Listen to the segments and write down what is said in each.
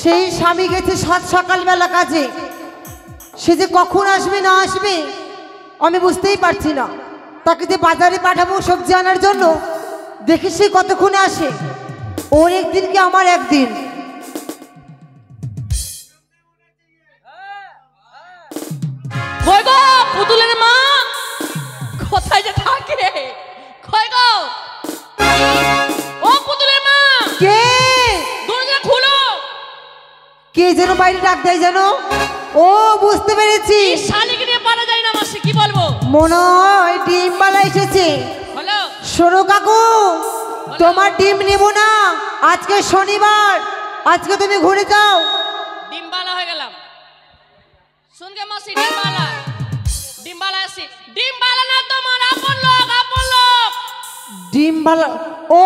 সেই স্বামী গেছে সাত সকালবেলা কাজে, সে যে কখন আসবে না আসবে আমি বুঝতেই পারছি না। তাকে যে বাজারে পাঠাবো সবজি আনার জন্য, দেখি সে কতক্ষণে আসে। ওর একদিন কি আমার একদিন। কই গো পুতুলের মা, কোথায় যে থাকে? কই গো ও পুতুলের মা, কে দরজা খুলো। কে যেন বাইরে ডাক দেয় যেন। ও বুঝতে পেরেছি, শালিকে নিয়ে পালা যায় না মাসি, কি বলবো? মনে হয় ডিমবালা এসেছে। হ্যালো শোনো কাকু, তোমার ডিম নেব না, আজকে শনিবার, আজকে তুমি ঘুরে যাও। ডিমবালা হয়ে গেলাম। শুন গে মাসি, ডিমবালা ডিমবালা আসি। ডিমবালা না তোমার আপন লোক, আপন লোক। ডিমবালা, ও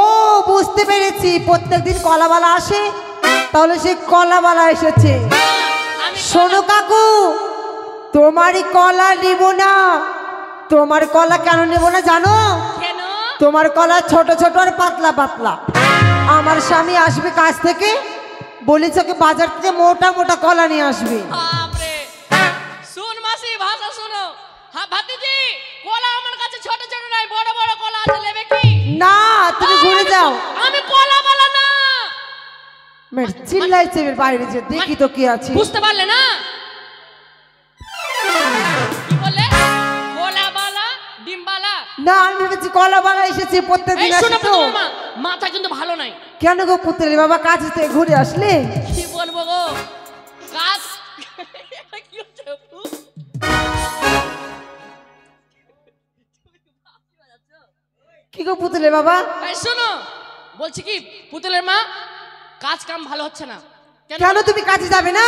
বুঝতে পেরেছি, প্রত্যেকদিন কলাবালা আসে, তাহলে সে কলাবালা এসেছে। শোনো কাকু, তোমারই কলা নেব না। তোমার কলা কেন নেব না জানো? কেন? তোমার কলা ছোট ছোট আর পাতলা পাতলা। আমার স্বামী আসবে কাজ থেকে, বলেছে ওকে বাজার থেকে মোটা মোটা কলা নিয়ে আসবে। বাপরে, শুন মাসি ভাষা শুনো। হ্যাঁ ভাতিজি, কলা আমার কাছে ছোট ছোট নাই, বড় বড় কলা আছে, নেবে কি? না, তুমি ঘুরে যাও। আমি কলা বলা না। চিল্লাইছে বাইরে যে, দেখি তো কি আছে। বুঝতে পারলে না? কি বললে? কলা বালা ডিমবালা? না, আমি ভেবেছি কলাবালা এসেছে, প্রত্যেকদিন এই আসে শোনো তো। পুতুলের মা, মাথা কিন্তু ভালো নাই। কেন গো পুত্রের বাবা, কাজ থেকে ঘুরে আসলে? কি বলবো গো, কাজ কি হচ্ছে? কি গো পুতুলের বাবা? এই শোনো, বলছি কি পুতুলের মা, কাজ কাম ভালো হচ্ছে না। কেন তুমি কাজে যাবে না?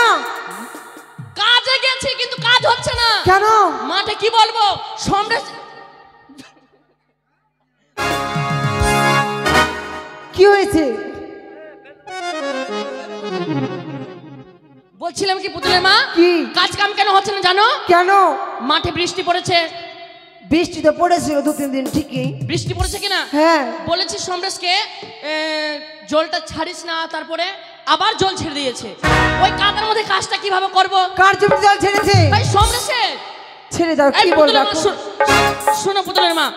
কাজে গেছি কিন্তু কাজ হচ্ছে না। কেন? মাঠে কি বলবো, সম্রাট। কি হয়েছে? বলছিলাম কি পুতুলের মা, কি? কাজ কাম কেন হচ্ছে না জানো? কেন? মাঠে বৃষ্টি পড়েছে। বৃষ্টি তো পড়েছিল 2-3 দিন, ঠিকই। বৃষ্টি পড়েছে কিনা? হ্যাঁ। বলেছি সমরেশকে জলটা ছাড়িস না, তারপরে আবার জল ছেড়ে দিয়েছে। ওই কাদার মধ্যে কাজটা কিভাবে করব? কার জমি জল ছেড়েছে? ভাই সমরেশের। ছেড়ে দাও, এই কি পুতুলের বলবা? মা, শোনো পুতুলের মা,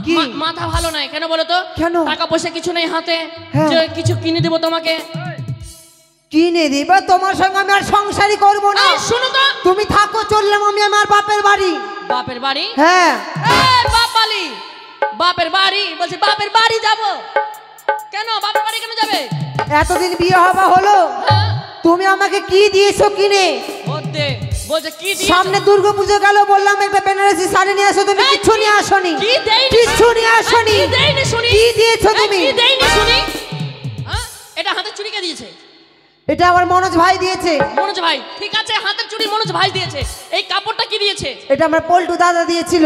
কি? মাথা ভালো নাই কেন বলো তো? কেন? টাকা পয়সা কিছু নেই হাতে, হ্যাঁ। যে কিছু কিনে দেবো তোমাকে। কিনে দিবা? তোমার সঙ্গে আমি আর সংসারই করবো না। এই শোনো তো, তুমি থাকো, চললাম আমি আমার বাপের বাড়ি। বাপের বাড়ি? হ্যাঁ। এই বাপালি, বাপের বাড়ি বলছে, বাপের বাড়ি যাব কেন? বাপের বাড়ি কেন যাবে? এতদিন বিয়ে হওয়া হলো, হ্যাঁ? তুমি আমাকে কি দিয়েছো কিনে? বলতে বলছে কি দিয়েছো? সামনে দুর্গাপূজা গেল, বললাম একটা বেনারসি শাড়ি নিয়ে আসো, তুমি কিচ্ছু নিয়ে আসোনি। কি দেইনি? কিচ্ছু নিয়ে আসোনি। কি দেইনি শুনি? কি দিয়েছো তুমি? কি দেইনি শুনি? হ্যাঁ? এটা হাতের চুড়ি কে দিয়েছে? এটা আমার মনোজ ভাই দিয়েছে। মনোজ ভাই, ঠিক আছে, হাতের চুড়ি মনোজ ভাই দিয়েছে। এই কাপড়টা কি দিয়েছে? এটা আমার পল্টু দাদা দিয়েছিল।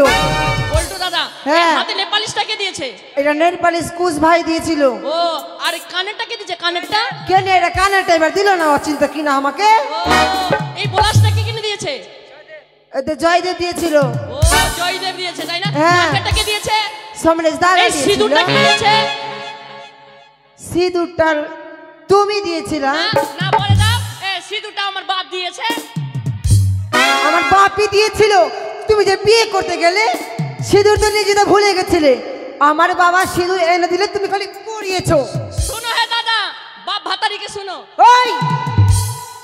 পল্টু দাদা? হ্যাঁ। হাতে নেপালিশটা কে দিয়েছে? এটা নেল পালিশ কুশ ভাই দিয়েছিল। ও, আর এই কানেরটা কে দিয়েছে? কানেরটা? কেন এটা কানেরটা এবার দিল না অচিন্তা কিনা আমাকে? ও, এই বোলাসটা কে কিনে দিয়েছে? এতে জয়দেব দিয়েছিল। ও, জয়দেব দিয়েছে তাই না? হ্যাঁ। নাকেরটা কে দিয়েছে? সমরেশ দাদা এই দিয়েছিল। সিঁদুরটা কে দিয়েছে? সিঁদুরটা তুমি দিয়েছিলা। হ্যাঁ? না বলে দাও। এই সিঁদুরটা আমার বাপ দিয়েছে। আমার বাপই দিয়েছিল। তুমি যে বিয়ে করতে গেলে সিঁদুর তো নিয়ে যেতে ভুলে গেছিলে। আমার বাবা সিঁদুর এনে দিলে তুমি খালি পরিয়েছো। শোনো হে দাদা, বাপ ভাতারিকে শোনো। ওই,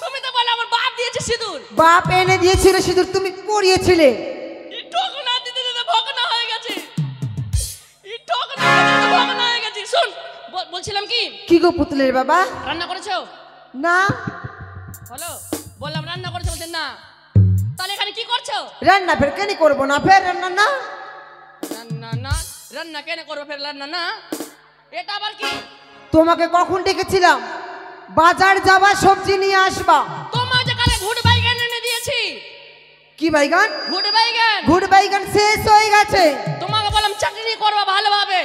তুমি তো বলে আমার বাপ দিয়েছে সিঁদুর। বাপ এনে দিয়েছিল সিঁদুর, তুমি পরিয়েছিলে। এই ঠকনা দিতে দিতে ভগনা হয়ে গেছে। এই ঠকনা দিতে দিতে ভগনা হয়ে গেছে। শুন, বলছিলাম কি, কি গো পুতুলের বাবা? রান্না করেছো? না। হলো, বললাম রান্না করেছো, বলছেন না। তাহলে এখানে কি করছো? রান্না ফের কেন করবো না? ফের রান্না না। রান্না না? রান্না কেন করবো ফের? রান্না না? এটা আবার কি? তোমাকে কখন ডেকেছিলাম? বাজার যাবা, সবজি নিয়ে আসবা। তোমার যে কালে ঘুট বাইগান এনে দিয়েছি। কি বাইগান? ঘুট বাইগান। গুড বাইগান শেষ হয়ে গেছে। তোমাকে বললাম চাটনি করবা ভালোভাবে,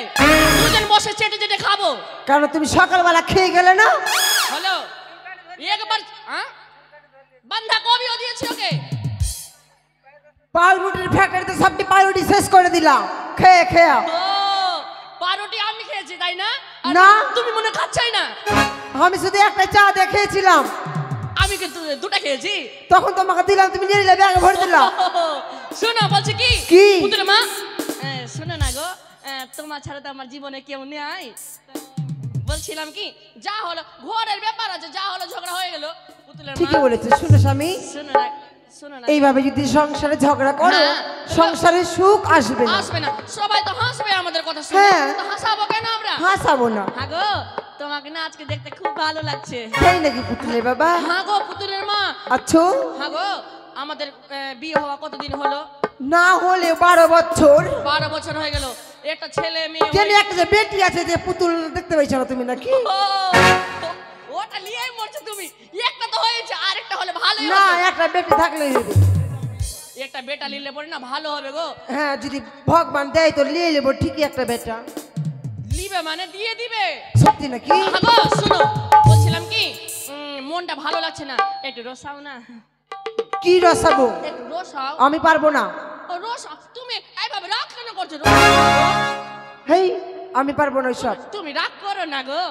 দুজন বসে চেটে চেটে খাবো। কারণ তুমি সকালবেলা খেয়ে গেলে না। হলো, একবার বান্ধা কবিও দিয়েছি ওকে। পাউরুটির ফ্যাক্টরিতে সবটি পাউরুটি শেষ করে দিলাম খেয়ে খেয়ে। ও, পাউরুটি আমি খেয়েছি তাই না? আর না। তুমি মনে খাচ্ছাই না। আমি শুধু একটা চা দেখেছিলাম। আমি কিন্তু দুটা খেয়েছি। তখন তোমাকে দিলাম, তুমি নিয়ে নিলে, ব্যাগে ভরে দিলাম। শোনো বলছে কি কি? পুতুলের মা শোনো না গো, তোমার ছাড়া তো আমার জীবনে কেউ নেই। বলছিলাম কি, যা হলো ঘরের ব্যাপার আছে, যা হলো ঝগড়া হয়ে গেল। পুতুলের মা ঠিকই বলেছে। শুনো স্বামী, শোনো না, শোনো না, এইভাবে যদি সংসারে ঝগড়া করো, হ্যাঁ। সংসারে সুখ আসবে না। আসবে না, সবাই তো হাসবে আমাদের কথা শুনে। হ্যাঁ। তো হাসাবো কেন আমরা? হাসাবো না। হ্যাঁ গো, তোমাকে না আজকে দেখতে খুব ভালো লাগছে। তাই নাকি পুতুলের বাবা? হ্যাঁ গো পুতুলের মা। আচ্ছা, হ্যাঁ গো, আমাদের বিয়ে হওয়া কতদিন হলো? না হলে 12 বছর। 12 বছর হয়ে গেল। একটা ছেলে মেয়ে কেন, একটা যে বেটি আছে, যে পুতুল দেখতে পাইছো না তুমি নাকি? ও, ওটা নিয়েই মরছো তুমি। একটা তো হয়েছে, আরেকটা হলে ভালোই না, হতো। একটা বেটি থাকলেই হবে। একটা বেটা নিলে পরে না ভালো হবে গো। হ্যাঁ, যদি ভগবান দেয় তো নিয়ে নেবো ঠিকই একটা বেটা। নিবে মানে দিয়ে দিবে। সত্যি নাকি? হ্যাঁ গো, শোনো বলছিলাম কি, মনটা ভালো লাগছে না, একটু রসাও না। কি রসাবো? একটু রসাও। আমি পারবো না। ও রসাও, তুমি এইভাবে রাগ কেন করছো? হেই, আমি পারবো না সব। তুমি রাগ করো না গো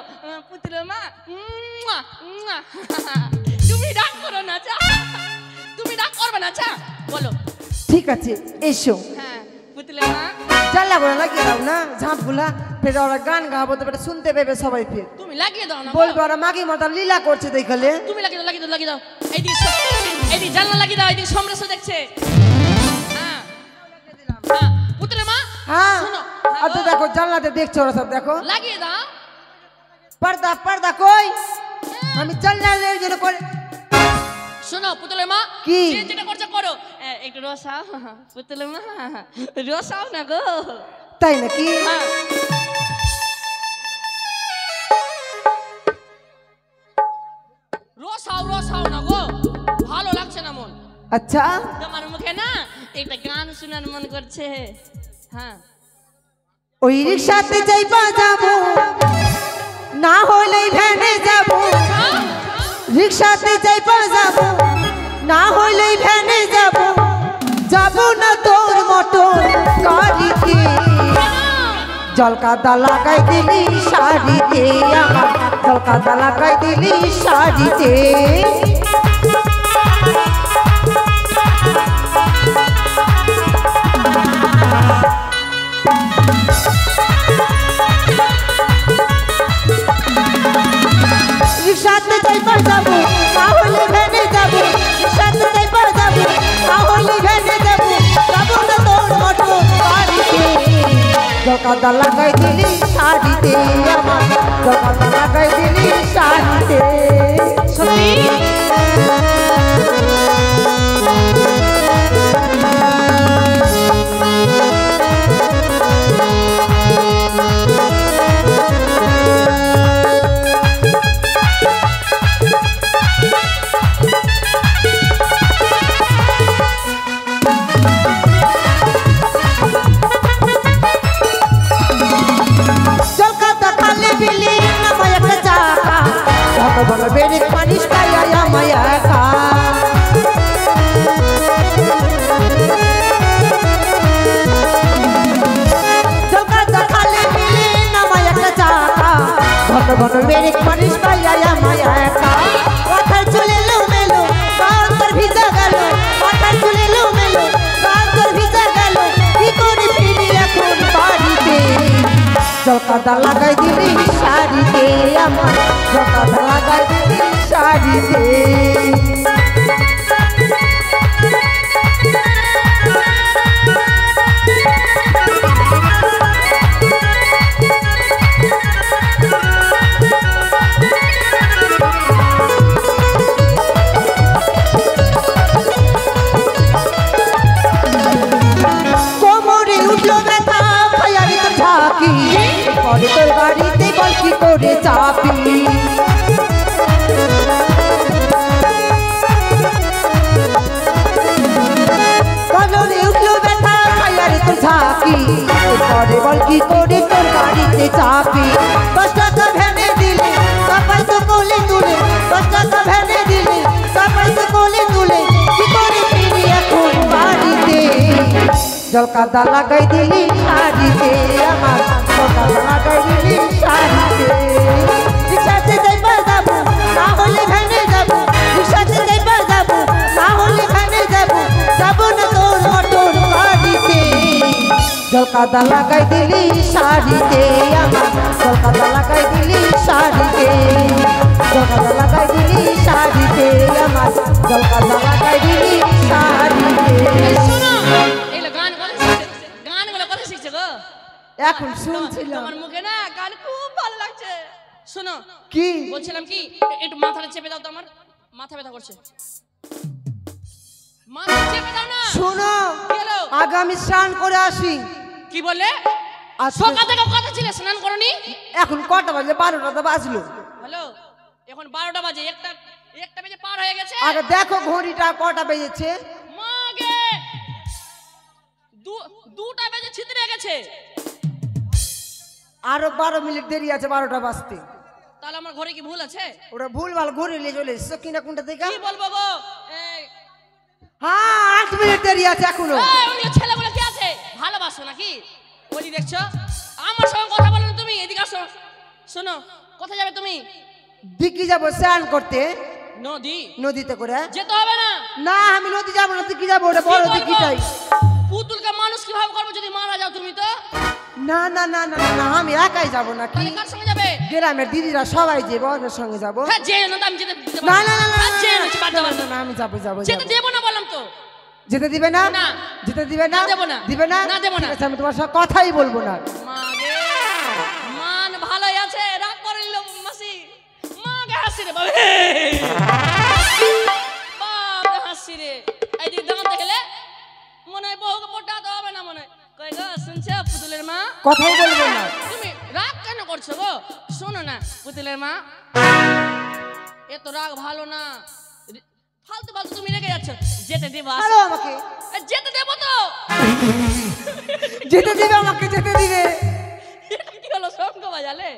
পুতুলের মা। মুয়া, মুয়া। তুমি রাগ করো না, চা। তুমি রাগ করবে না, চা বলো। ঠিক আছে, এসো। হ্যাঁ পুতুলের মা, জানলা করে লাগিয়ে দাও না ঝাঁপগুলা, ফের ওরা গান গাবো তো ফের শুনতে পেবে সবাই, ফের তুমি লাগিয়ে দাও না গো। বলবে ওরা মাগি মতো লীলা করছে দেখালে। তুমি লাগিয়ে দাও, লাগিয়ে দাও, লাগিয়ে দাও। এইদিকে জানলা লাগিয়ে দাও, এইদিকে সমরেশ দেখছে। হ্যাঁ হ্যাঁ পুতুলের মা, হ্যাঁ, শোনো। আর তো দেখো জানলাতে দেখছো ওরা সব, দেখো লাগিয়ে দাও। পর্দা পর্দা কই, আমি জানলার জন্য করে। শোনো পুতুলের মা, কি? যে যেটা করছে করো। একটু রসাও পুতুলের মা, রসাও না গো। তাই নাকি? হ্যাঁ রসাও, রসাও না গো, ভালো লাগছে না মন। আচ্ছা, তোমার মুখে না একটা গান শোনার মন করছে। হ্যাঁ ওই রিক্সাতে যাইবা যাবো, না হলে ভ্যানে যাবো। রিক্সাতে যাইবা যাবো, না হলে ভ্যানে যাবো। যাবো না তোর মতন গাড়িতে, জলকাদা লাগাই দিলি শাড়িতে আমার, জলকাদা লাগাই দিলি শাড়িতে। রিক্সাতে যাইবার যাবো, না হলে ভ্যানে যাবো। রিক্সাতে যাইবার যাবো, না হলে ভ্যানে যাবো। যাবো না তোর মতো বাড়িতে, জলকাদা লাগাই দিলি শাড়িতে আমার, জলকাদা লাগাই দিলি শাড়িতে। সত্যি জলকাদা খালে বিলি নামায় একটা চাকা, ভগবান বেড়ে পানিস পাইয়া মায়া একা। জলকাদা খালে বিলি নামায় একটা চাকা, ভগবান বেড়ে পানিস পাইয়া মায়া একা। মাথার চুলে লো মেলো, গান্তর ভিজা গেল। মাথার চুলে লো মেলো, গান্তর ভিজা গেল। কি করে ফিরি এখন বাড়িতে, জলকাদা লাগাই দিলি শাড়িতে আমার, জলকাদা লাগাই দিলি শাড়িতে। কোমরে উঠলো ব্যথা, খায়ারি তোর ঝাঁকি, পরে তোর গাড়িতে বল কি করে চাপি। কোমরে উঠলো ব্যথা, খায়ারি তোর ঝাঁকি, পরে বল কি করে তোর গাড়িতে চাপি। 10 টাকা ভ্যানে দিলে সবাই তো কোলে তুলে, 10 টাকা ভ্যানে দিলে সবাই তো কোলে তুলে। কি করে ফিরি এখন বাড়িতে, জলকাদা লাগাই দিলি শাড়িতে আমার, জলকাদা লাগাই দিলি শাড়িতে। রিক্সাতে যাইবা যাবো, না হলে ভ্যানে যাবো। রিক্সাতে জলকাদা লাগাই দিলি শাড়িতে আমার জলকাদা লাগাই দিলি শাড়িতে জলকাদা লাগাই দিলি শাড়িতে আমার জলকাদা লাগাই দিলি শাড়িতে। শোনো এগুলো গানগুলো কথা শিখছে গো এখন শুনছিলাম আমার মুখে না গান খুব ভালো লাগছে। শোনো কি বলছিলাম কি একটু মাথাটা চেপে দাও তো আমার মাথা ব্যথা করছে মাথা চেপে দাও না। শোনো কি হলো? আগামী স্নান করে আসি। কি বললে? আচ্ছা। সকাল থেকে কথা ছিল স্নান করনি? এখন কটা বাজে? 12টা তো বাজলো। হ্যালো এখন 12টা বাজে একটা বেজে পার হয়ে গেছে। আরে দেখো ঘড়িটা কটা বেজেছে। মাগে 2টা বেজে ছিতরে গেছে। আরো 12 মিনিট দেরি আছে 12টা বাজতে। তাহলে আমার ঘরে কি ভুল আছে? ওরা ভুলভাল ঘুরে নিয়ে চলে এসছো কিনা কোনটা থেকে? কি বলবো গো? হ্যাঁ 8 মিনিট দেরি আছে এখনো। ওই ছেলেগুলো কি আছে ভালোবাসো নাকি? ওই দেখছো আমার সঙ্গে কথা বলো না তুমি, এদিকে আসো। শোনো কোথায় যাবে তুমি? দিকি যাবো স্নান করতে। নদী? নদীতে করে যেতে হবে না। না আমি নদী যাবো না, দিকি যাবো, ওটা বড় দিকি চাই। পুতুলকে মানুষ কিভাবে করবো যদি মারা যাও তুমি তো? না না না না না আমি একাই যাবো না। কি তাহলে কার সঙ্গে যাবে? গ্রামের দিদিরা সবাই যাবো, ওদের সঙ্গে যাবো। হ্যাঁ যেও না তো আমি যেতে দিতে না পারবো না না না আর যেও না, বাদ দাও, বাদ দাও। না আমি যাবো যাবো যেতে যাবো। দেবো না বললাম তো। যেতে দিবে না? না। যেতে দিবে না? না, দেবো না। দিবে না? না, দেবো না। ঠিক আছে, আমি তোমার সাথে কথাই বলবো না। মাগে মান ভালোই আছে, রাগ করিল মাসি। মাগে হাসি রে বাবা, বাবা হাসি রে। এই দিক দাঁত দেখলে মনে হয় বহুকে পটাতে হবে না মনে হয়। কই গো শুনছো পুতুলের মা? কথাই বলবো না। তুমি রাগ কেন করছো গো? শোনো না পুতুলের মা, এত রাগ ভালো না, ফালতু ফালতু তুমি রেগে যাচ্ছ। যেতে দেবো? আরো আমাকে যেতে দেবো তো। যেতে দিবে, আমাকে যেতে দিবে। এটা কি হলো? শঙ্খ বাজালে?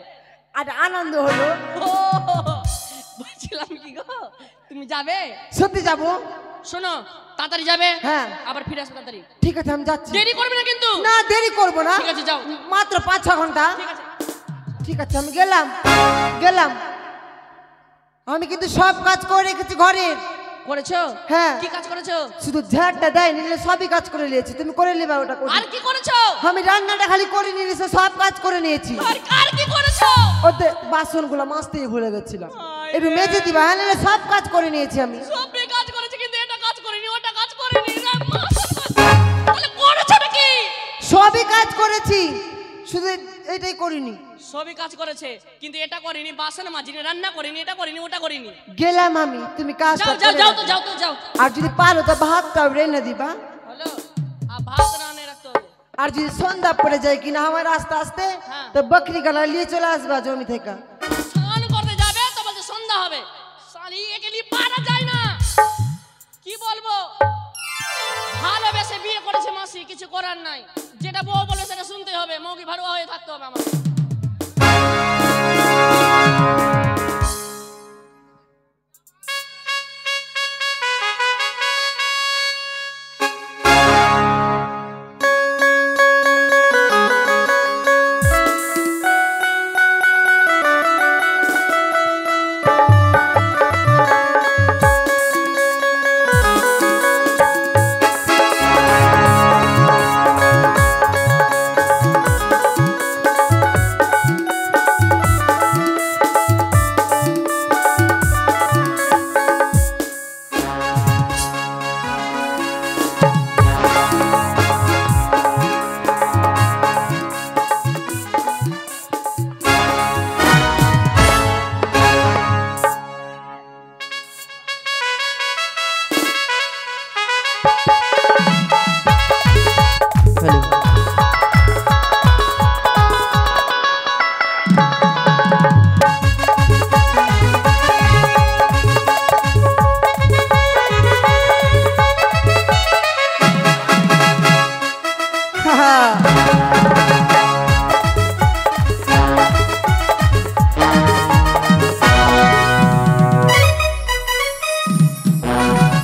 আর আনন্দ হলো। ও বলছিলাম কি গো তুমি যাবে? সত্যি যাবো। শোনো তাড়াতাড়ি যাবে, হ্যাঁ। আবার ফিরে আসবে তাড়াতাড়ি। ঠিক আছে আমি যাচ্ছি। দেরি করবে না কিন্তু। না দেরি করবো না। ঠিক আছে যাও। মাত্র 5-6 ঘন্টা। ঠিক আছে। ঠিক আছে আমি গেলাম গেলাম। আমি কিন্তু সব কাজ করে রেখেছি ঘরের। করেছো? হ্যাঁ। কি কাজ করেছো? শুধু ঝাড়টা দেয় নিলে সবই কাজ করে নিয়েছি। তুমি করে নেবে ওটা করে। আর কি করেছো? আমি রান্নাটা খালি করে নিয়েছি, সব কাজ করে নিয়েছি। আর কি করেছো? ওতে বাসনগুলো মাজতেই ভুলে গেছিলাম। একটু মেজে দিবা, হ্যাঁ নাহলে সব কাজ করে নিয়েছি আমি। সবই কাজ করেছে কিন্তু এটা কাজ করিনি, ওটা কাজ করিনি। তাহলে করেছোটা কি? সবই কাজ করেছি, শুধু এটাই করিনি। সবই কাজ করেছে কিন্তু এটা করিনি, বাসন মাজিনি, রান্না করিনি, এটা করিনি, ওটা করিনি। গেলাম আমি, তুমি কাজ যাও যাও যাও তো, যাও তো যাও। আর যদি পারো তো ভাতটাও রেনে দিবা। হলো আর ভাত রান্না রাখতে হবে। আর যদি সন্ধ্যা পড়ে যায় কিনা আমার আস্তে আস্তে, হ্যাঁ। তো বকরি গালা নিয়ে চলে আসবা জমি থেকে। স্নান করতে যাবে তো বলছে সন্ধ্যা হবে। শালি একে নিয়ে পারা যায় না। কি বলবো, ভালোবেসে বিয়ে করেছে মাসি, কিছু করার নাই। যেটা বউ বলবে সেটা শুনতে হবে, মৌকি ভাড়ুয়া হয়ে থাকতে হবে আমার।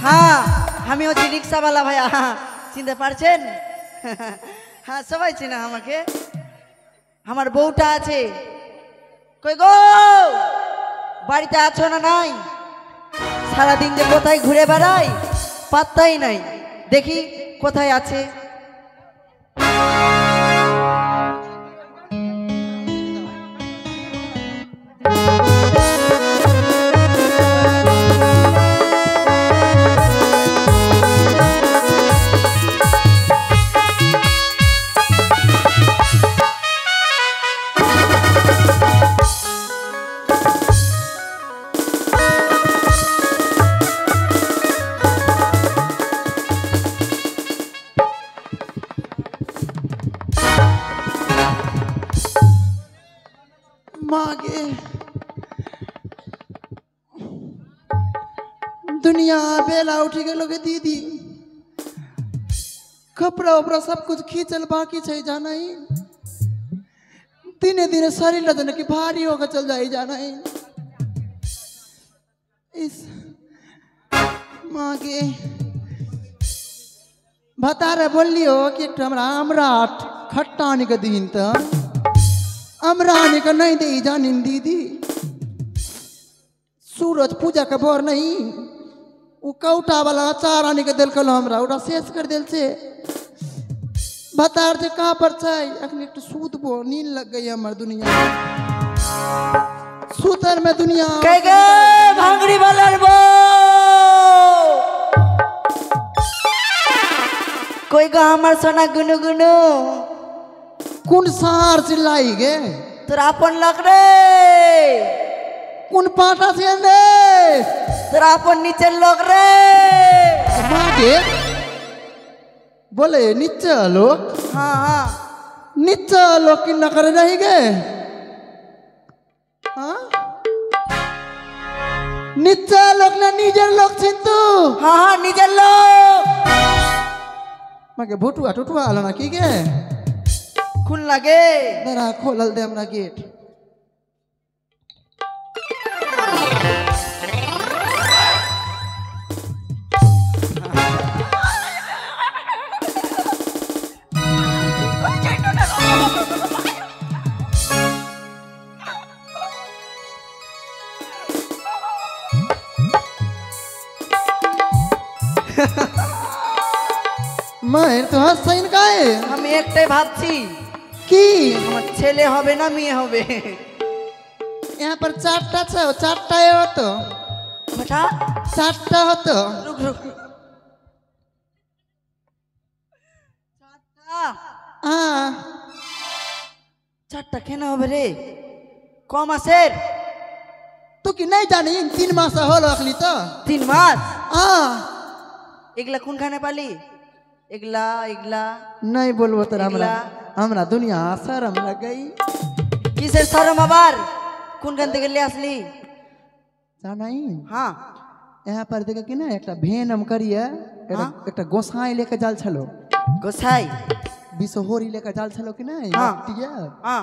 হ্যাঁ আমি হচ্ছি রিক্সাওয়ালা ভাইয়া, চিনতে পারছেন? হ্যাঁ সবাই চেনে আমাকে। আমার বউটা আছে, কই গো বাড়িতে আছো না নাই? সারাদিন যে কোথায় ঘুরে বেড়াই পাত্তাই নাই, দেখি কোথায় আছে। दुनिया बेला उठी गेलो के दीदी कपड़ा उपड़ा सब कुछ खींचल बाकी छै जाना ही दिने दिने शरीर जन की भारी होकर चल जाई जाना ही इस माँ के बता रहे बोलियो कि हमरा अमराट खट्टा आने के दिन तक अमरा आने का नहीं दे जानी दीदी सूरज पूजा के भोर नहीं वो कौटा वाला अचार आने के दिल कल हमरा उड़ा शेष कर दिल से बता रहे कहाँ पर छै अखनी एक सूत बो नींद लग गई हमार दुनिया सूतर में दुनिया कह गए भांगड़ी वाला बो कोई गा हमार सोना गुनु गुनु कौन सार चिल्लाई गे तोरा अपन लग रे कौन पाटा से रे तोरा अपन नीचे लग रे माँ के बोले नीचे लोग हाँ हाँ नीचे लोग की न करे नहीं गे हाँ नीचे लोग ना निजर लोग चिंतु हाँ हाँ नीचे लग माँ के भुटुआ टुटुआ आलो ना की गे खुल लगे मेरा खोलल दे हमरा गेट मैं तो हंसैन काहे हम एकटे भाबছি की আমার ছেলে হবে না মেয়ে হবে यहाँ पर चारटा छे चारटा हो तो बेटा चारटा हो तो रुक रुक हाँ চারটা কেন হবে রে কম মাসের तू की नहीं जानी 3 मास होलो अखली तो 3 মাস हाँ এগুলা কোনখানে পালি এগুলা এগুলা नहीं बोलबो तो हमरा এগুলা हमरा दुनिया शर्म लग गई কিসের শরম আবার কোনখান থেকে ले আসলি जानाई हाँ यहाँ पर देखे कि ना एक भेनम करिए एक गोसाई लेके जाल छलो गोसाई बिसहोरी लेके जाल छलो कि ना हाँ। टिया हाँ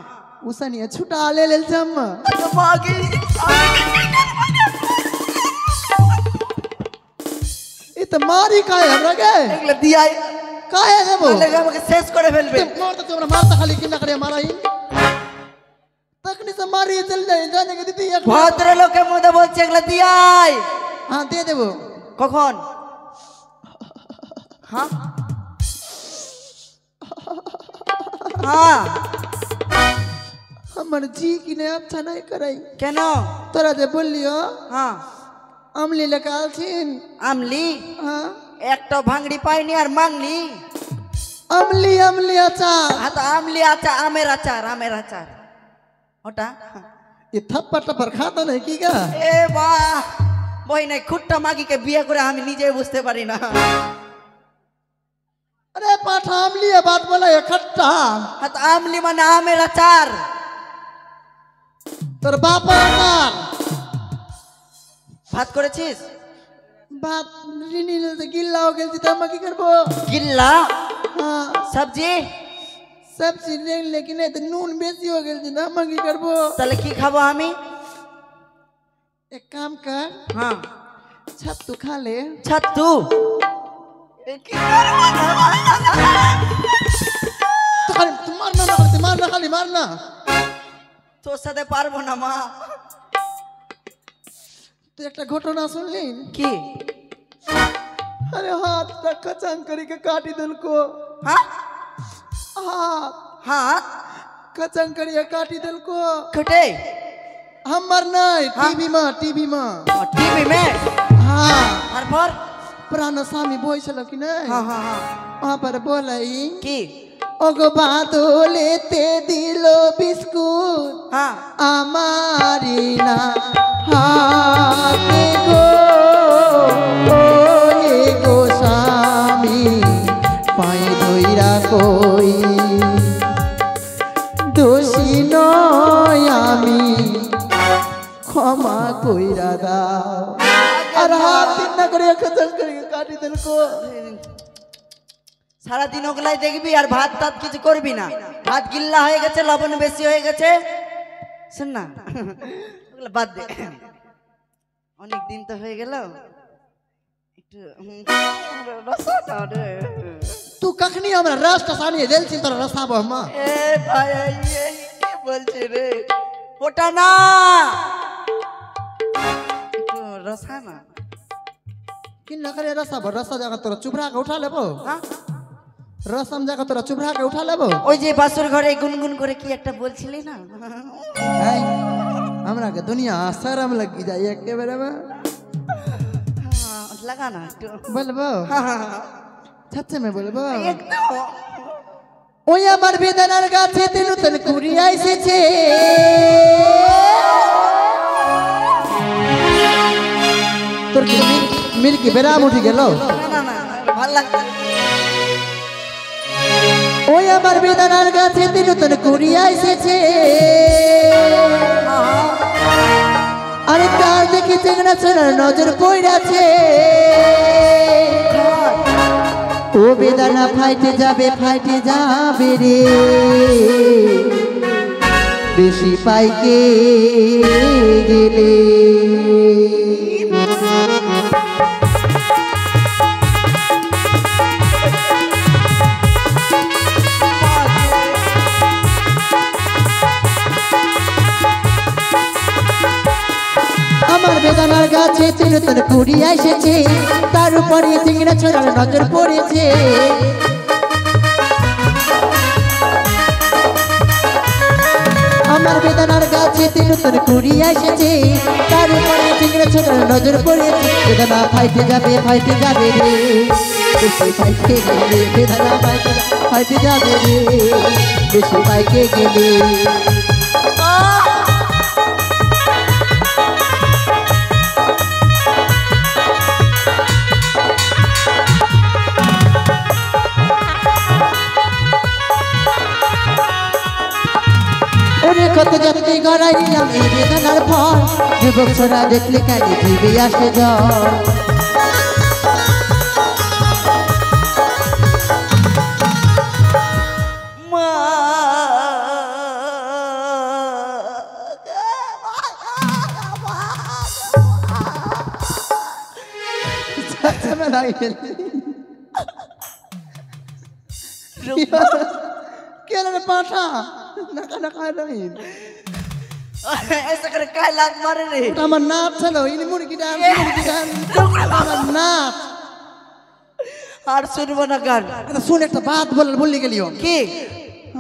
उसनी छुटा ले लेल जम भागी इ त मारी काहे हमरा गे এগুলা দিয়া काहे देबो লাগে আমাকে শেষ করে ফেলবে मार तो हमरा मारता खाली कि ना करे मारा ही तकनी से मारी चल जाए जाने के दीदी एक ভদ্রলোকের মধ্যে বলছে এগুলা দিয়াই हां दे देबो কখন हाँ हाँ हमर जी की ने अच्छा नहीं कराई কেন तोरा जे बोलियो हाँ अमली लेके आलछिन আমলি हां একটা ভাঙড়ি পাইনি আর মাংনি अमली अमली अचार হ্যাঁ তো আমলি আচার আমের আচার ওটা ये थप्पड़ टप्पड़ खाता नहीं की गा এ বাহ বই নাই খুট্টা মাগিকে বিয়ে করে আমি নিজে বুঝতে পারি না अरे पाठा अमली है बात बोला ये खट्टा হ্যাঁ তো আমলি মানে আমের আচার तोर बाप अचार ভাত করেছিস बात रिनी से गिल्ला हो गेल त हम की करबो গিল্লা हां সবজি सब चीज ले लेकिन नहीं तो नून बेसी हो गेल त हम की करबो তাহলে কি খাবো আমি एक काम कर হ্যাঁ छत्तू खा ले ছাতু तो खाली तू मारना खाली मारना তোর সাথে পারবো না মা तो एक घटना सुन ली কি अरे हाथ तक कचंग करी के काटी दिल को হ্যাঁ हाथ হ্যাঁ कचंग करी के काटी दिल को कटे हमर नहीं हाँ? टीवी में टीवी में हाँ তারপর पुराना स्वामी बोल चलो कि नहीं हाँ हाँ हाँ वहाँ पर बोलाई কি ओगो बातो लेते दिलो बिस्कुट हाँ आमारी ना हाथे गो ओए गो स्वामी पाए धोइरा कोई दोषी नय आमी क्षमा कइरा दाও আর হাত না করে খতম করে কাটি দিল কো সারাদিন ওগুলাই দেখবি আর ভাত টাত কিছু করবি না। ভাত গিল্লা হয়ে গেছে, লবণ বেশি হয়ে গেছে, শোন না ওগুলো বাদ দে। অনেক দিন তো হয়ে গেল, একটু রসাটা দে। तू कखनी हमरा रास्ता सानी देलছিস তোর রসাবো মা এ ভাই ये কি বলছিস রে? ওটা না, একটু রসা না। किन न करे रसाबो रसा जगह तोरा चुबरा के उठा लेबो হ্যাঁ? रसम जगह तोरा चुबरा के उठा लेबो ওই যে বাসুর ঘরে গুনগুন করে কি একটা বলছিলি না? है हमरा के दुनिया शर्म लगी जाए के बेरे में हाँ, लगा ना একটু। बोलबो हाँ, हाँ, हाँ, सच्चे में बोलबो একদম। ওই আমার বেদনার গাছে নতুন কুড়িয়া এসেছে তোর কি মির কি বেরাম উঠে গেল না না না ভালো লাগছে। ওই আমার বেদনার গাছে নতুন কুড়িয়া এসেছে আরে তার দেখি চেংড়া ছোড়ার নজর পড়াছে ও বেদনা ফাইটে যাবে রে বেশি পাইকে গেলে আমার বেদনার গাছে নতুন কুড়িয়া এসেছে তার উপরে চিংড়া ছোড়ার নজর পড়েছে আমার বেদনার গাছে নতুন কুড়িয়া এসেছে তার উপরে চিংড়া ছোড়ার নজর পড়েছে বেদনা ফাইটে যাবে রে বেশি পাইকে গেলে বেদনা ফাইটে যাবে রে বেশি পাইকে গেলে কত যত্নে গড়াই নিলাম এই বেদনার ফল যুবক ছোড়া দেখলে কানে জিভে আসে জল মা केला रे पाठा नका नका रही ऐसा करे काय लाग मारे रे? ওটা আমার নাচ ছিল ইনি মুরগি ডান আমার নাচ আর শুনবো না গান। এটা শুন একটা বাত বললি গেলিও কি?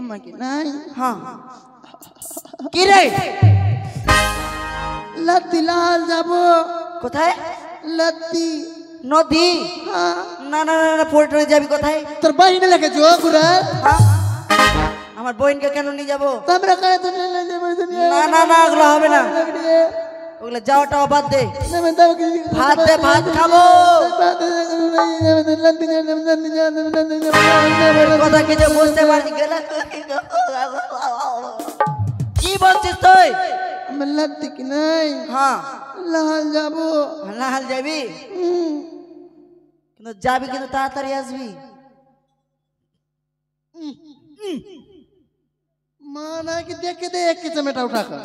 আমাকে নাই হ্যাঁ কি রে? লতি লাল যাব কোথায়? লতি নদী? হ্যাঁ না না না না, পোর্টে যাবি কোথায়? তোর বাহিনী লাগে জো গুড়া হ্যাঁ? আমার বোনকে কেন নিয়ে যাবো? তোমরা কারে তো না না না, ওগুলো হবে না, ওগুলো যাওয়াটা বাদ দে। ভাত দে, ভাত খাবো। কথা কিছু বুঝতে পারছি গেলে কি বলছিস তুই? আমার লতি কি নাই হ্যাঁ লাল যাব লাল যাবি, কিন্তু যাবি কিন্তু তাড়াতাড়ি আসবি। মা নাকি দেখে দেখ কি চমেটা উঠা কর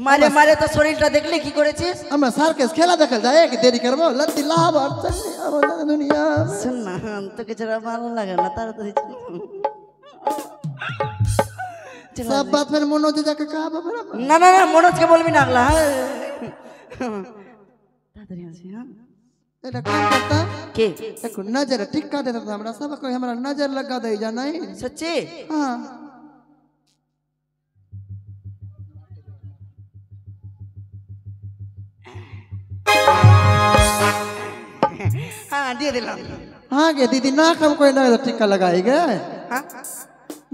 মারে মারে তো শরীরটা দেখলে কি করেছিস? আমরা সার্কাস খেলা দেখা যায় কি দেরি করবো লতি লাভ আর চলনি আমাদের দুনিয়া শোন না, তোকে যারা ভালো লাগে না তাড়াতাড়ি सब बात फिर मनोज जाके कहा बाबा না না না, মনোজকে বলবি না আগলা। তাড়াতাড়ি আসবি। হ্যাঁ এটা काम करता কে? एक नजर टिक्का देता था हमरा सब कोई हमरा नजर लगा दे जा नहीं সত্যি? हां হ্যাঁ দিয়ে দিলাম। हां गे दीदी ना कम कोई ना टिक्का लगाएगा হ্যাঁ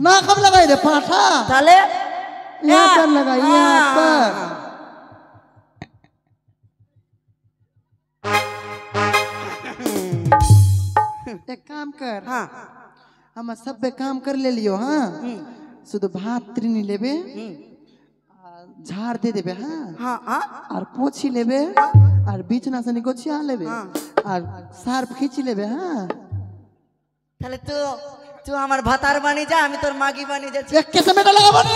ना कम लगाई दे पाठा তাহলে यहाँ पर लगाई यहाँ पर एक काम कर हाँ हम सब पे काम कर ले लियो हाँ शुद्ध भात त्रिनी लेबे झाड़ दे देबे हाँ हाँ हाँ और पोछी लेबे और बिछना से गोछिया लेबे আর সার্ফ খিচি নেবে। হ্যাঁ তাহলে তুই আমার ভাতার বানি যা, আমি তোর মাগি বানি যাচ্ছি। कैसे मेरा लगा बन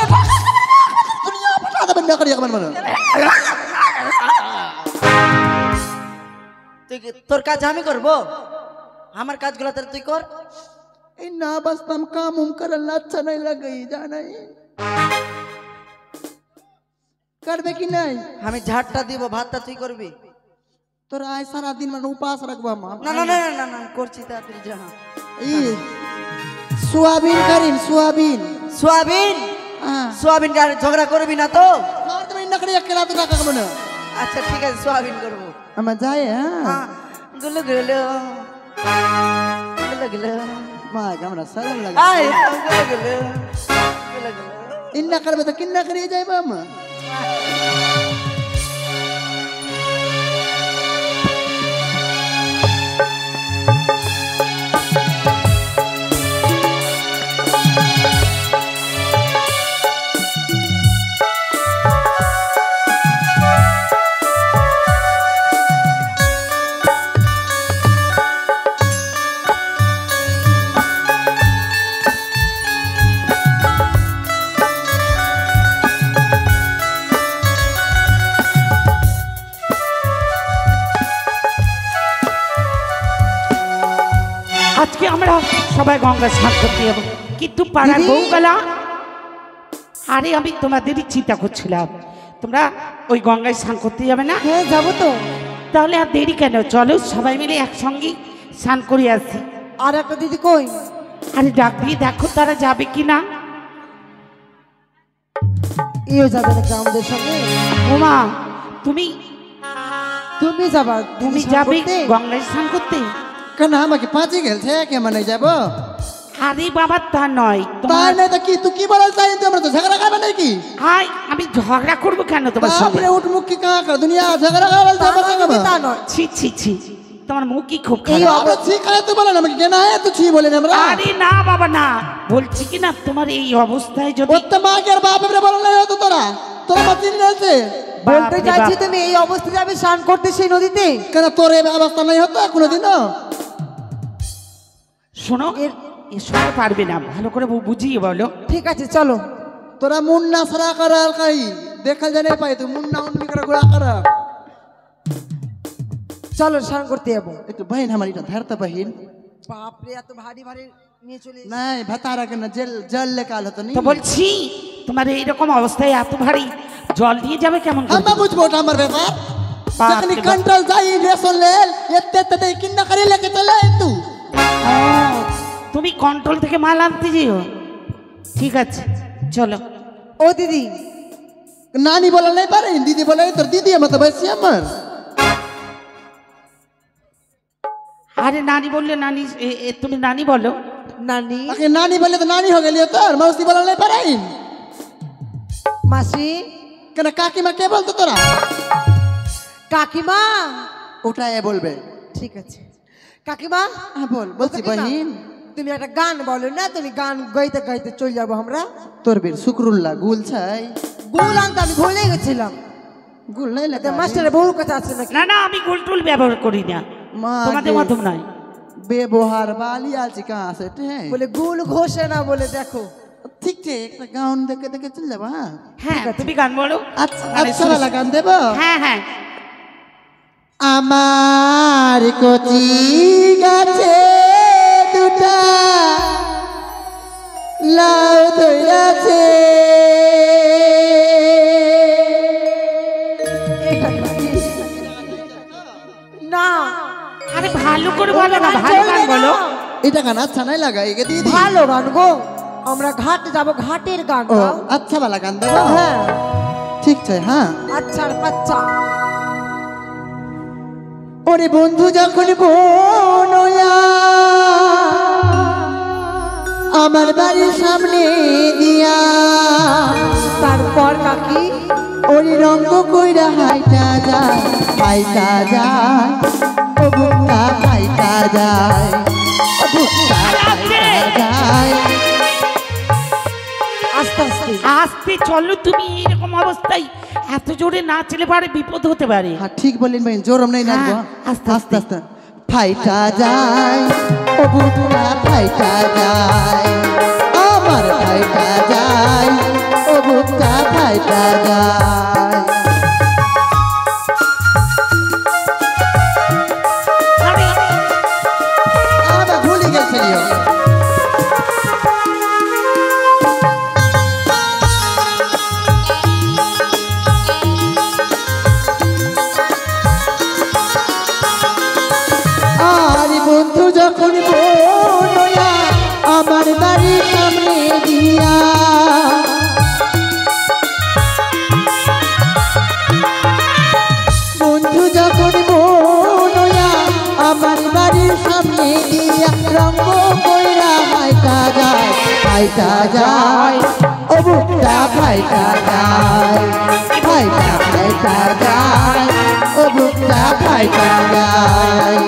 दुनिया बता दे बंदा करिया मन मन তোর কাজ আমি করব, আমার কাজগুলো তাহলে তুই কর। এই না बस तुम काम उम करना अच्छा नहीं लगे जाना ही करबे कि नहीं। আমি ঝাড়টা দিব, ভাতটা তুই করবি। তোর আয় সারা দিন মানে উপাস রাখবা মা। না না না না না করছি, তাড়াতাড়ি যা। এই সোয়াবিন করিম সোয়াবিন সোয়াবিন, হ্যাঁ সোয়াবিন গাড়ি ঝগড়া করবি না তো? আর তুমি না করিয়া কেলা তো টাকা কমনে। আচ্ছা ঠিক আছে, সোয়াবিন করবো। আমার যায়। হ্যাঁ হ্যাঁ গুলো গুলো গুলো গুলো মা আমরা সালাম লাগে আয় গুলো গুলো গুলো গুলো। ইন্না করবে তো কিন্না করিয়ে যাইবা মা। আজকে আমরা সবাই গঙ্গা স্নান করতে যাবো, কিন্তু পাড়ার বউগুলা, আরে আমি তোমাদেরই চিন্তা করছিলাম তোমরা ওই গঙ্গায় স্নান করতে যাবে না? হ্যাঁ যাবো তো। তাহলে আর দেরি কেন, চলো সবাই মিলে একসঙ্গে স্নান করে আসি। আর একটা দিদি কই? আরে ডাক দিয়ে দেখো তারা যাবে কি না। ইও যাবে নাকি আমাদের সঙ্গে? ওমা তুমি তুমি যাবা? তুমি যাবে গঙ্গায় স্নান করতে? কেন আমাকে পাঁচে গেলছে কে মানে যাব? আরে বাবা তা নয়, তাই না তো কি তুই কি বলার চাই? তোমরা তো ঝগড়া করবে নাকি? হাই আমি ঝগড়া করবো কেন তোমার সঙ্গে? বাপরে উঠ মুখ কি কাঁ কর দুনিয়া ঝগড়া করবে যাবে তা নয়। ছি ছি ছি, তোমার মুখ কি খুব এই খারাপ। আমরা ঠিক আছে তো বলেন আমাকে কেন আয় তো ছি বলেন আমরা। আরে না বাবা না, বলছি কি না তোমার এই অবস্থায় যদি ওর তো মাকে আর বাপ এবারে বলেন হতো তোরা মা চিনি আছে বলতে বাপরে চাইছি বাপ। তুমি এই অবস্থায় যাবে স্নান করতে সেই নদীতে? কেন তোর এই অবস্থা নাই হতো কোনোদিনও? শোনো এ শোনো পারবে না, ভালো করে বুঝিয়ে বলো। ঠিক আছে চলো। তোরা মুন্না সারা করা কাই দেখা জানে পাই তুই মুন্না উন্নি করে ঘোরা করা। চলো স্নান করতে যাবো। একটু বহিন আমার এটা ধরতে বহিন। বাপরে এত ভারী ভারী নিয়ে চলে এসেছি। নাই ভাতারা কেন জেল জল লেকাল হতো নি। তো বলছি তোমার এইরকম অবস্থায় এত ভারী জল দিয়ে যাবে কেমন করে? আমরা বুঝবো ওটা আমার ব্যাপার। বাপ যখন রে বাপ। কন্ট্রোল যাই রেশন লেল এতে এতে কিন্না করে লেকে চলে তুই। ও, তুমি কন্ট্রোল থেকে মাল আনতে যেও। ঠিক আছে চলো। ও দিদি, নানি বলা নাই পারে, দিদি বলে তোর দিদি আমার তো বয়সী আমার। আরে নানি বললে নানি তুমি নানি বলো। নানি, তাকে নানি বলে তো নানি হয়ে গেলি তোর মাউসি বলা নাই পারে। মাসি, কেন কাকিমা কে বলতো তোরা? কাকিমা। ওটা এ বলবে। ঠিক আছে কাকিমা। হ্যাঁ বল বলছি কাকিমা, বহিন। তুমি একটা গান বলো না, তুমি গান গাইতে গাইতে চলে যাবো আমরা। তোর বীর শুক্রুল্লাহ গুল ছাই গুল আনতে আমি ভুলে গেছিলাম। গুল নাই লাগা মাস্টারের বহুর কথা আছে নাকি? না না আমি গুলটুল ব্যবহার করি না, তোমাদের মতন নয়। ব্যবহার বালি আছে কাঁ সে বলে গুল ঘষে না বলে দেখো। ঠিক ঠিক একটা গাউন দেখে দেখে চলে যাবা। হ্যাঁ তুমি গান বলো। আচ্ছা গানের আচ্ছা সুর- वाला গান দেব। হ্যাঁ হ্যাঁ আমার কচি গাছে দুটা লাউ ধইরাছে না আরে ভালো করে বলো না, ভালো গান বলো। এটা গান আচ্ছা নাই লাগা এগে দিদি। ভালো গান গো, আমরা ঘাটে যাব, ঘাটের গান ও গাও। আচ্ছা वाला গান দেব। হ্যাঁ ঠিক আছে হ্যাঁ। আচ্ছা বাচ্চা। ওরে বন্ধু যখন বোনয়া আমার বাড়ির সামনে দিয়া তারপর কাকি ওরে রঙ্গ কইরা হাইটা যায় হাইটা যায় ও বুকটা হাইটা যায় ও বুকটা হাইটা যায়। আস্তে আস্তে আস্তে চলো, তুমি এরকম অবস্থায় এত জোরে না চলে পারে বিপদ হতে পারে। হ্যাঁ ঠিক বললেন ভাই, জোরম নাই নাচবো হ্যাঁ, আস্তে আস্তে আস্তে। ফাইটা যায় ও বুকটা ফাইটা যায় আমার ফাইটা যায় ও বুকটা ফাইটা যায় আবার ভুলে গেছে বন্ধু যখন বোনয়া আমার বাড়ির সামনে দিয়া বন্ধু যখন বোনয়া আমার বাড়ির সামনে দিয়া রঙ্গ কইরা ফাইটা যায় ফাইটা যায় ও বুকটা ফাইটা যায় ফাইটা ফাইটা যায় ও বুকটা ফাইটা যায়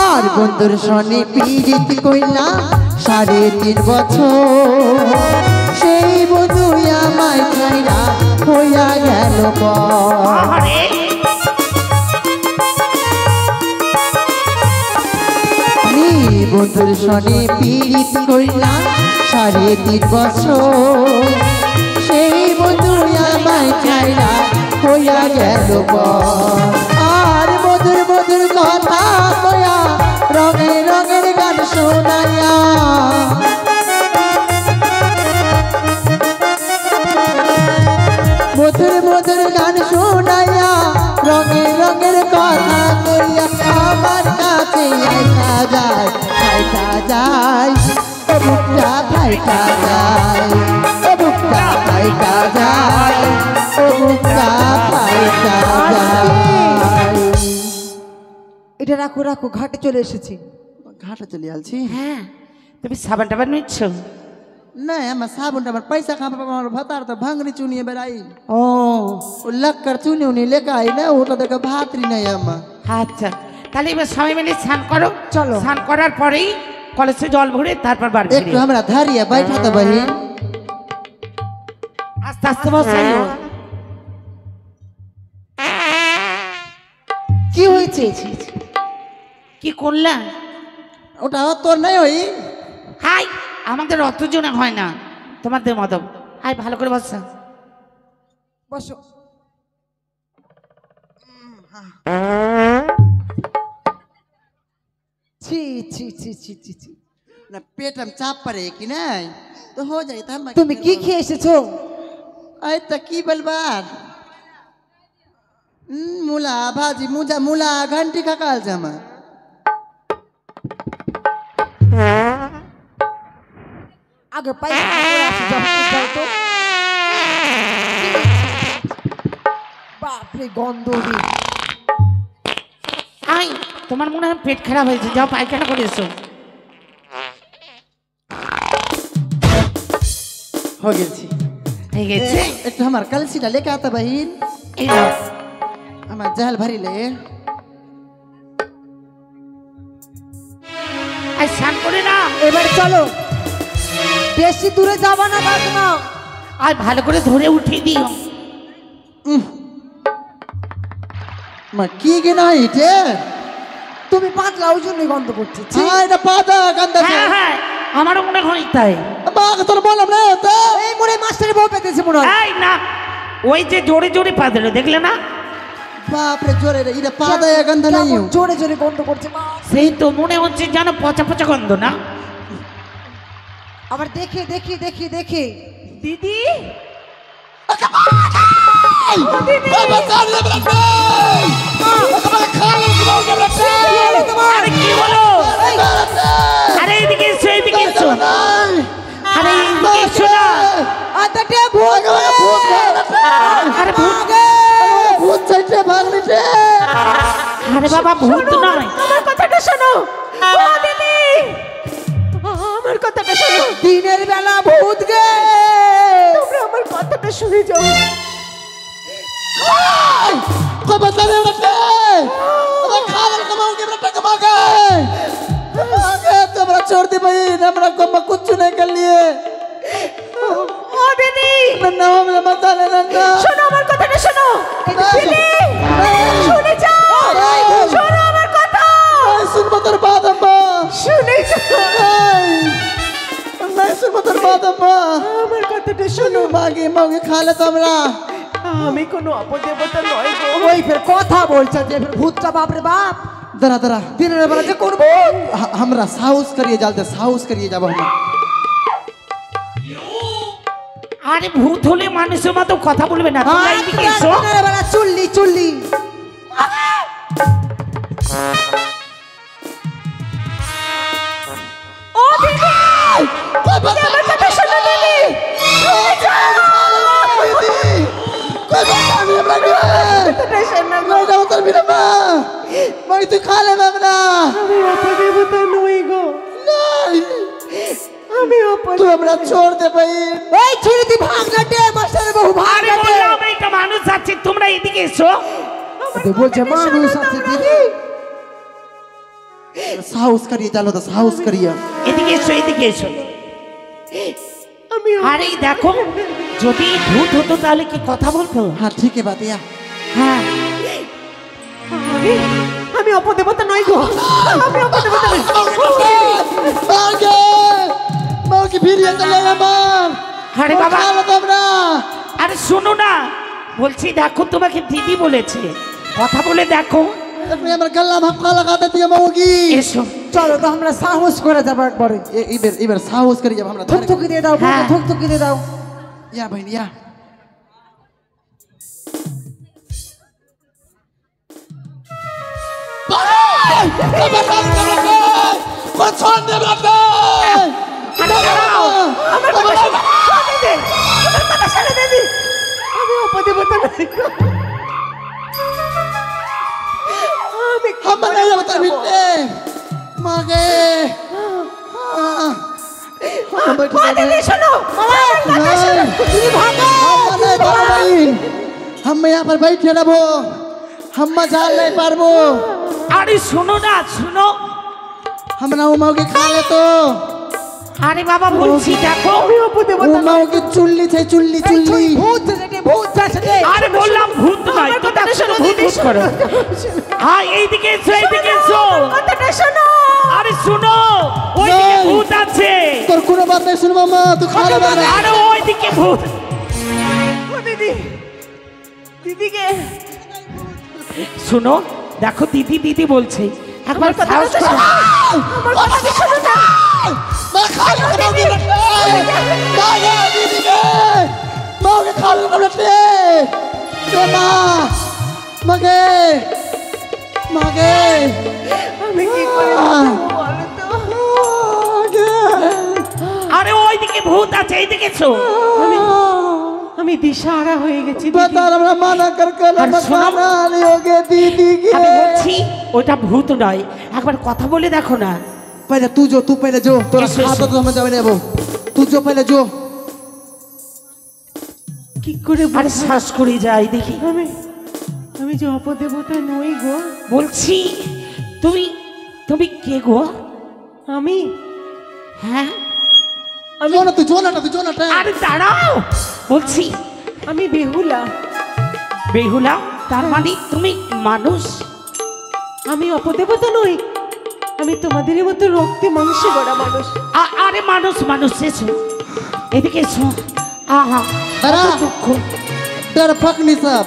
আর বন্ধুর সনে পীড়িত কইলা 3.5 বছর সেই বন্ধু আমায় ছাইরা হইয়া গেল বন্ধুর সনে পীড়িত কইলা 3.5 বছর সেই বন্ধু আমায় ছাইরা হইয়া গেল আর মধুর মধুর কথা কয়া রঙে রঙের গান শোনাইয়া মধুর মধুর গান শোনাইয়া রঙে রঙের কথা কইয়া আমার কাছে আইতা যায় ফাইটা যায় ও বুকটা ফাইটা যায় ও বুকটা ফাইটা যায় ও বুকটা ফাইটা যায় এটা রাখো রাখো, ঘাটে চলে এসেছি। ঘাটে চলে আসছি? হ্যাঁ, তুমি সাবান টাবান নিচ্ছ? না, আমার সাবুনটা আমার পয়সা খাবো, আমার ভাতার তো ভাঙনি চুনিয়ে বেড়াই। ও লক্কর চুনি উনি লেখা আই না, ওটা দেখে ভাতরি নাই আমার। আচ্ছা, তাহলে এবার সবাই মিলে স্নান করো। চলো। স্নান করার পরেই কলেজে জল ভরে তারপর বার করি। একটু আমরা ধারিয়া বাইঠাতে পারি? আস্তে আস্তে বসাই। কি হয়েছে? কি করলা? ওটা তোর নাই ওই? হাই, আমাদের অত জনে হয় না, তোমাদের মতো। হাই, ভালো করে বসা। বসো। ছি ছি ছি ছি ছি ছি। না পেট हम চাপ পারে কি নাই তো हो जाए था। তুমি কি খেয়ে এসেছো? আই তা কি বলবার, মুলা ভাজি, মুলা ঘন্টি কাকাল জামা। আগে পায়খানা করে আসি, যাও তো। বাপরে গন্ধ রে। আই, তোমার মনে হয় পেট খারাপ হয়েছে, যাও পায়খানা করে এসো। हो গেছি, হয়ে গেছে। একটু আমার কলসিটা লেকে আতা বহিন। এই নাও। আমার জাল ভরি লে। আই, স্নান করে না। এবার চলো, বেশি দূরে যাবা না, বাদ না। আর ভালো করে ধরে উঠিয়ে দিও। মা কি গেনা হইছে? তুমি পাতলা, ওই জন্যই গন্ধ করছে। ছি। হ্যাঁ, এটা পাতা গন্ধ আছে। হ্যাঁ হ্যাঁ, আমারও মনে হয় তাই। বাবা তোর বললাম না তো, এই মনে মাস্টারের বউ পেতেছে মনে হয়। এই না, ওই যে জোরে জোরে পা দিল, দেখলে না? বাপ রে জোরে রে, এটা পাতা গন্ধ নাই। কেমন জোরে জোরে গন্ধ করছে। সেই তো মনে হচ্ছে যেন পচা পচা গন্ধ না? আবার দেখে দেখি দেখি দেখি। দিদি, বাবা সামনে বলতে বাবা খালি বলতে আরে কি বলো? আরে এদিকে এসো, এদিকে এসো। আরে এদিকে এসো না। আতাটে ভূত। আরে ভূত, ভূত চাইতে ভাগনিছে। আরে বাবা ভূত নয়। আমার কথাটা শোনো। ও দিদি, আমার কথাটা শোনো। দিনের বেলা ভূত গে। তোমরা আমার কথাটা শুনে যাও। कोई बता नहीं रखते अरे खाना कमाओगे बेटा कमा के आगे तुम्हारा छोड़ दी भाई हमरा को कुछ नहीं कर लिए ও দিদি नन्ना हमने मत ले नन्ना শোনো আমার কথাটা শোনো। দিদি শুনে যাও, শোনো আমার কথা, सुन बतर बात अम्मा শুনে যাও नहीं सुन बतर बात अम्मा আমার কথাটা শোনো। मागे मागे खा ले तुमरा আমি কোনো অপদেবতা নই গো। ওই ফের কথা বলছে যে ফের ভূতটা বাপরে বাপ दरा दरा দিনের বেলা যে করবো। हमरा साउस करिए जाते साउस करिए जब हम আরে ভূত হলে মানুষের মতো কথা বলবে না, তোমরা এইদিকে এসো। দিনের বেলা চুল্লি চুল্লি ও দিদি कोई बता আমার কথা শোনো দিদি। कोई बता नहीं हमरा के मैं जाऊं तर मेरा मां मैं तू खा ले हमरा আমি অপদেবতা নই গো। नहीं আমি অপদেবতা। तू हमरा छोड़ दे भाई এই ছেড়ে দি ভাগ না দে মাস্টার বাবু ভাগ আরে না দে। বললাম এইটা মানুষ আছে, তোমরা এদিকে এসো। বলছে মানুষ আছে দিদি। साउस करिए चलो तो साउस करिए এদিকে এসো, এদিকে এসো। আরে দেখো, যদি ভূত হতো তাহলে কি কথা বলতো? हां ठीक है बात या হ্যাঁ আমি অপদেবতা নই গো। আমি অপদেবতা নই। आगे मां की फिर ये चले मां আরে বাবা, खा लो तुमरा আরে শোনো না, বলছি দেখো তোমাকে দিদি বলেছে, কথা বলে দেখো। अपने हमर गल्ला में हफ्का लगा देती है मौगी এসো। চলো তো আমরা সাহস করে যাবো একবারে। इधर इधर साउस करिए जब हमरा থুকথুকি দিয়ে দাও হ্যাঁ। থুকথুকি দিয়ে দাও। या बहन या আরে দাঁড়াও, আমার কথা শোনো। দিদি, আমার কথা শোনো দিদি। আমি অপদেবতা নই গো। আমি हम नहीं बता बिटे मागे দিদি শোনো, আমার কথা শোনো। हम यहाँ पर बैठे रहो हम मजा नहीं पारबो আরে শোনো না, শোনো। हम ना उमाओगे खा ले तो আরে বাবা বলছি দেখো। उमाओगे चुल्ली थे चुल्ली चुल्ली ভূত ছেড়ে ভূত ছেড়ে। আরে বললাম ভূত নয়, তোমরা শুধু ভূত ভূত করো। হ্যাঁ এইদিকে এসো, এইদিকে এসো। কথাটা শোনো। আরে শোনো, ওইদিকে नहीं। ভূত আছে। তোর কোনো বাত নাই শুনবো মা তুই খা ले বাবা আরে ওইদিকে ভূত। ও দিদি, দিদিকে শোনো, দেখো দিদি দিদি বলছে, একবার সাহস করো। আমার কথা শোনো না। मैं खा ले बनाऊंगी मागे दीदी के मागे खा ले बनाते ए मां मागे मागे আমি কি করে বলো তো? আরে ওইদিকে ভূত আছে, এইদিকে এসো। আমি দিশাহারা হয়ে গেছি। बता हमरा माना कर कर अरे मत सुनो। माना लियोगे दीदी के আমি বলছি ওটা ভূত নয়, একবার কথা বলে দেখো না। पहले तू जो तू पहले जो तोरा इस- खाता तो समझ आवे नहीं तू जो पहले जो কি করে আরে শ্বাস করে যাই দেখি। আমি যে অপদেবতা নই গো। বলছি তুমি তুমি কে গো? আমি হ্যাঁ जो ना तू जो ना আরে দাঁড়াও, বলছি আমি বেহুলা। বেহুলা তার মানে তুমি মানুষ? আমি অপদেবতা নই, আমি তোমাদের মতো রক্তে মাংসে গড়া মানুষ। আরে মানুষ মানুষ এসো, এদিকে এসো। আহা दादा দুঃখ। डर फक नहीं सब